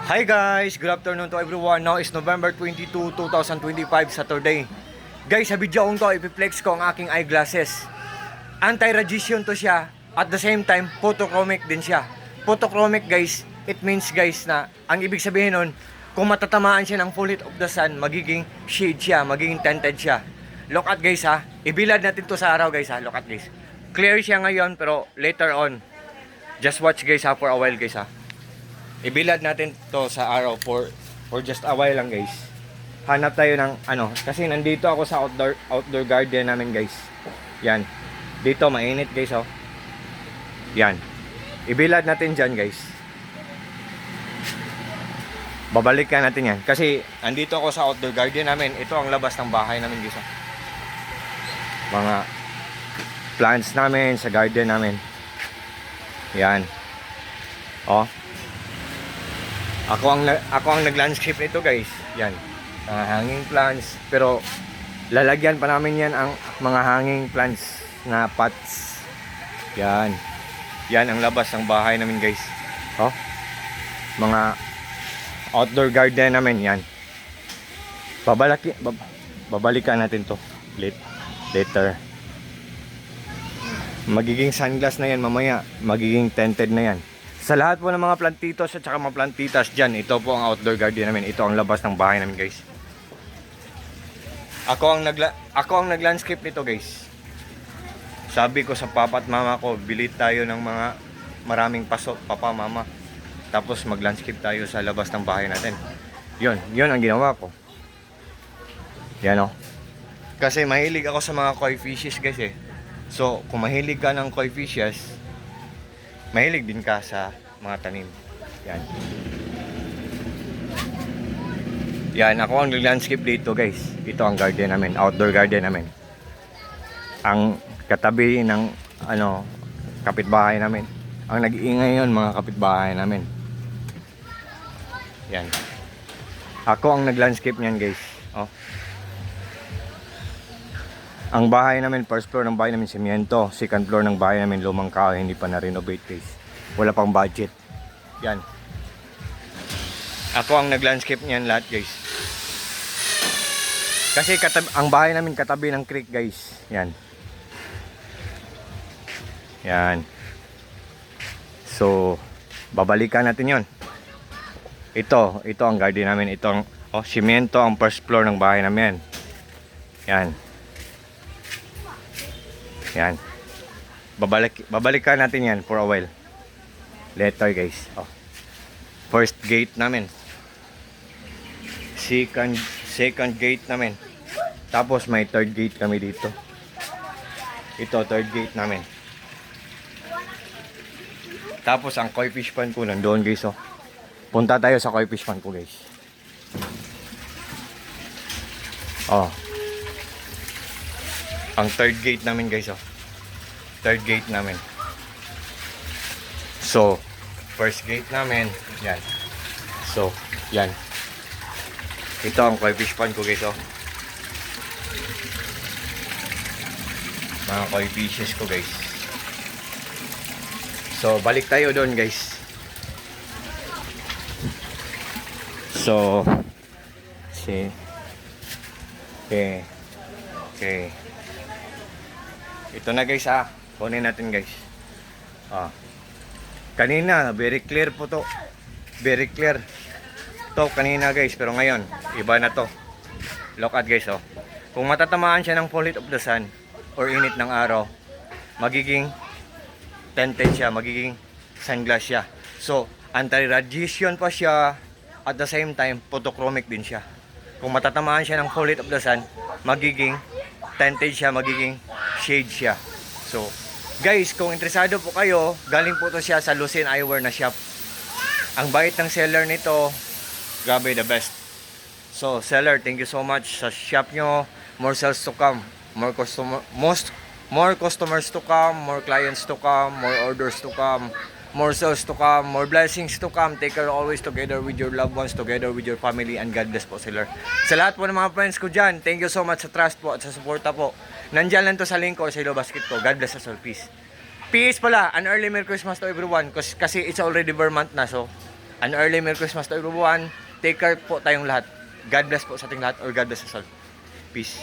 Hi guys! Good afternoon to everyone. Now is November 22, 2025, Saturday. Guys, sa video kong to, ipiplex ko ang aking eyeglasses. Anti-radiation to siya. At the same time, photochromic din siya. Photochromic guys, it means guys na, ang ibig sabihin nun, kung matatamaan siya ng full heat of the sun, magiging shade siya, magiging tinted siya. Look at guys ha, ibilad natin to sa araw guys ha, look at guys. Clear siya ngayon pero later on, just watch guys ha for a while guys ha. Ibilad natin to sa araw for just a while lang guys. Hanap tayo ng ano, kasi nandito ako sa outdoor garden namin guys. Yan. Dito mainit guys oh. Yan. Ibilad natin diyan guys. Babalikan natin yan kasi andito ako sa outdoor garden namin. Ito ang labas ng bahay namin guys oh. Mga plants namin sa garden namin. Yan. Oh. Ako ang nag-landscape nito guys. Yan. Hanging plants. Pero lalagyan pa namin yan ang mga hanging plants na pots. Yan. Yan ang labas ng bahay namin guys. Oh. Mga outdoor garden namin yan. Babalikan natin to later. Magiging sunglass na yan mamaya. Magiging tinted na yan. Sa lahat po ng mga plantitos at saka mga plantitas dyan, ito po ang outdoor garden namin. Ito ang labas ng bahay namin guys. Ako ang nag-landscape nito guys. Sabi ko sa papa at mama ko, bili tayo ng mga maraming paso, papa, mama. Tapos mag-landscape tayo sa labas ng bahay natin. Yun ang ginawa ko. Yan o. Kasi mahilig ako sa mga koi fishes guys eh. So, kung mahilig ka ng koi fishes, mahilig din ka sa mga tanim. Yan. Yan, ako ang landscape dito guys. Ito ang garden namin, outdoor garden namin. Ang katabi ng kapitbahay namin. Ang nag-iingay yun, mga kapitbahay namin. Yan. Ako ang nag-landscape niyan guys. Oh. Ang bahay namin, first floor ng bahay namin semyento, second floor ng bahay namin lumang kahoy, hindi pa na-renovate guys. Wala pang budget. Yan. Ako ang nag-landscape niyan lahat guys. Kasi ang bahay namin katabi ng creek guys. Yan. Yan. So, babalikan natin yon. Ito ang garden namin. Ito ang semyento ang first floor ng bahay namin. Yan. Yan. Babalikan natin yan for a while. Later guys. Oh. First gate namin. Second gate namin. Tapos may third gate kami dito. Ito third gate namin. Tapos ang koi fish pond ko nandoon guys oh. Punta tayo sa koi fish pond ko guys. Oh. Ang third gate namin guys oh. Third gate namin. So, first gate namin, yan. So, yan. Ito ang koi fish pond ko guys oh. Mga koi fishes ko guys. So, balik tayo doon guys. So, Okay. Ito na guys ah. Kunin natin guys. Kanina very clear po to. Very clear. To kanina guys, pero ngayon iba na to. Look at guys oh. Kung matatamaan siya ng full heat of the sun or init ng araw, magiging tinted siya, magiging sunglass siya. So, anti-radiation pa siya, at the same time photochromic din siya. Kung matatamaan siya ng full heat of the sun, magiging tinted siya, magiging shade siya. So, guys, kung interesado po kayo, galing po to siya sa Lucien Eyewear na shop. Ang bait ng seller nito, grabe, the best. So, seller, thank you so much sa shop nyo. More sales to come, more customers to come, more clients to come, more orders to come, more sales to come, more blessings to come. Take care always together with your loved ones, together with your family, and God bless po, seller. Sa lahat po ng mga friends ko dyan, thank you so much sa trust po at sa suporta po. Nandyan lang to sa link ko sa Ilo Basket ko. God bless us all. Peace. Peace pala. An early Merry Christmas to everyone. Kasi it's already Vermont na. So, An early Merry Christmas to everyone. Take care po tayong lahat. God bless po sa ating lahat or God bless us all. Peace.